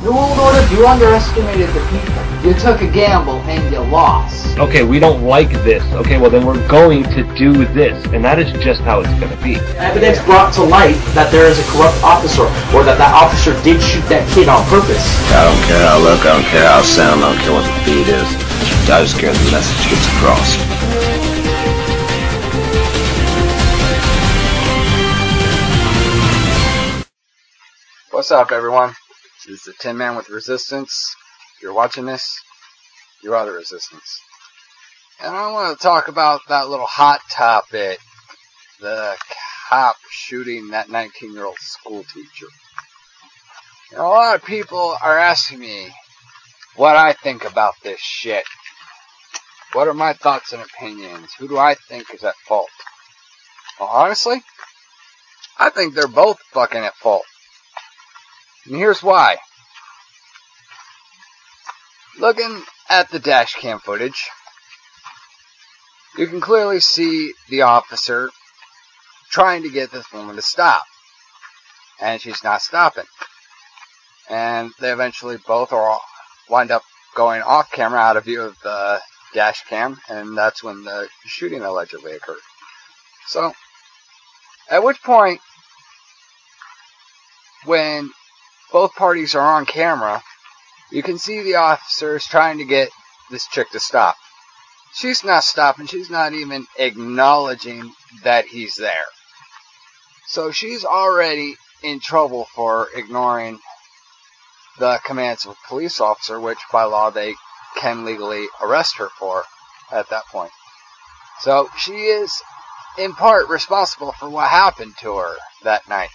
New World Order, you underestimated the people. You took a gamble and you lost. Okay, we don't like this. Okay, well then we're going to do this. And that is just how it's going to be. Evidence brought to light that there is a corrupt officer, or that officer did shoot that kid on purpose. I don't care how I look, I don't care how I sound, I don't care what the beat is. I just care the message gets across. What's up, everyone? This is the Tin Man with Resistance. If you're watching this, you are the Resistance. And I want to talk about that little hot topic, the cop shooting that 19-year-old school teacher. You know, a lot of people are asking me what I think about this shit. What are my thoughts and opinions? Who do I think is at fault? Well, honestly, I think they're both fucking at fault. And here's why. Looking at the dash cam footage, you can clearly see the officer trying to get this woman to stop. And she's not stopping. And they eventually both wind up going off camera, out of view of the dash cam, and that's when the shooting allegedly occurred. So, at which point, when both parties are on camera, you can see the officers trying to get this chick to stop. She's not stopping. She's not even acknowledging that he's there. So she's already in trouble for ignoring the commands of a police officer, which by law they can legally arrest her for at that point. So she is in part responsible for what happened to her that night,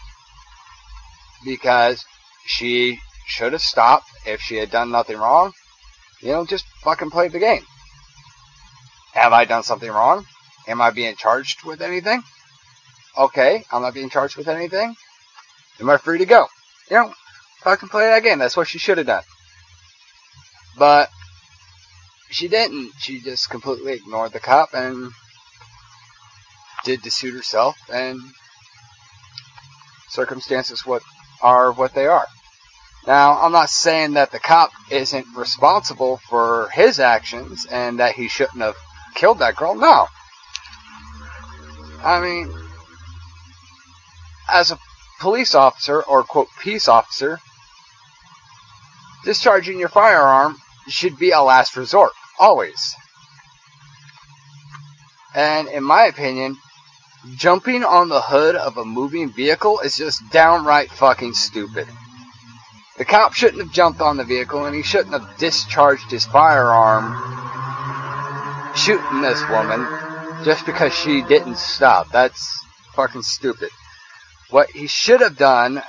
because she should have stopped. If she had done nothing wrong, just fucking play the game. Have I done something wrong? Am I being charged with anything? Okay, I'm not being charged with anything. Am I free to go? Fucking play that game. That's what she should have done. But she didn't. She just completely ignored the cop and did to suit herself, and circumstances are what they are. Now, I'm not saying that the cop isn't responsible for his actions and that he shouldn't have killed that girl. No. I mean, as a police officer, or quote, peace officer, discharging your firearm should be a last resort. Always. And in my opinion, jumping on the hood of a moving vehicle is just downright fucking stupid. The cop shouldn't have jumped on the vehicle, and he shouldn't have discharged his firearm shooting this woman just because she didn't stop. That's fucking stupid. What he should have done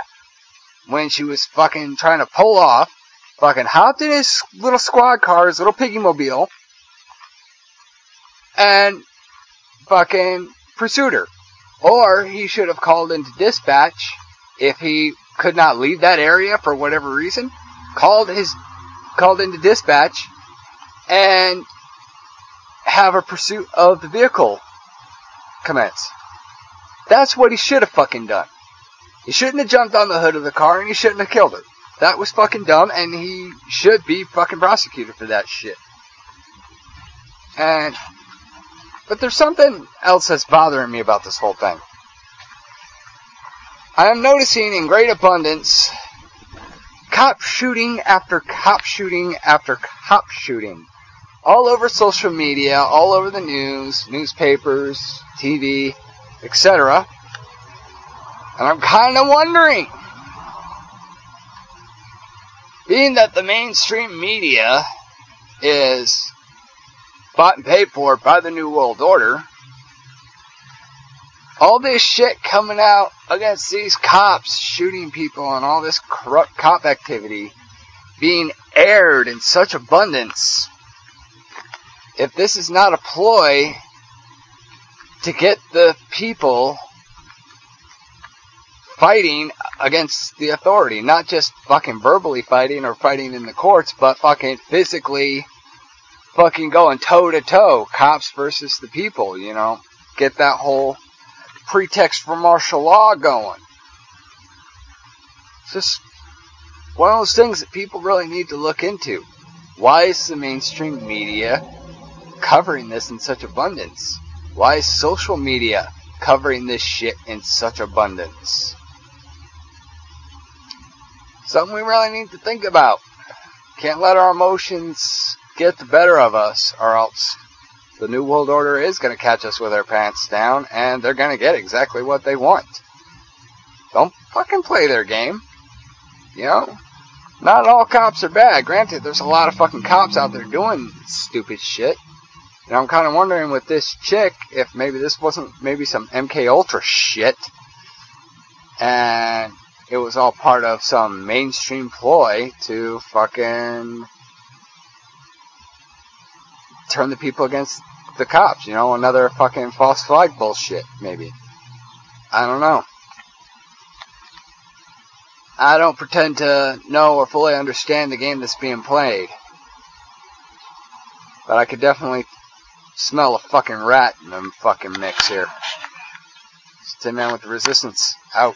when she was fucking trying to pull off, fucking hopped in his little squad car, his little piggy mobile, and fucking pursued her. Or he should have called into dispatch if he could not leave that area for whatever reason. Called into dispatch and have a pursuit of the vehicle commence. That's what he should have fucking done. He shouldn't have jumped on the hood of the car, and he shouldn't have killed her. That was fucking dumb, and he should be fucking prosecuted for that shit. But there's something else that's bothering me about this whole thing. I am noticing in great abundance cop shooting after cop shooting after cop shooting. All over social media, all over the news, newspapers, TV, etc. And I'm kind of wondering, being that the mainstream media is bought and paid for by the New World Order, all this shit coming out against these cops shooting people and all this corrupt cop activity being aired in such abundance, if this is not a ploy to get the people fighting against the authority, not just fucking verbally fighting or fighting in the courts, but fucking physically fucking going toe to toe, cops versus the people, get that whole pretext for martial law going. Just one of those things that people really need to look into. Why is the mainstream media covering this in such abundance? Why is social media covering this shit in such abundance? Something we really need to think about. Can't let our emotions get the better of us, or else the New World Order is going to catch us with our pants down, and they're going to get exactly what they want. Don't fucking play their game. You know? Not all cops are bad. Granted, there's a lot of fucking cops out there doing stupid shit. And I'm kind of wondering with this chick, if maybe this wasn't maybe some MK Ultra shit, and it was all part of some mainstream ploy to fucking turn the people against the cops. You know, another fucking false flag bullshit, maybe. I don't know. I don't pretend to know or fully understand the game that's being played. But I could definitely smell a fucking rat in the fucking mix here. It's Tin Man with the Resistance. Out.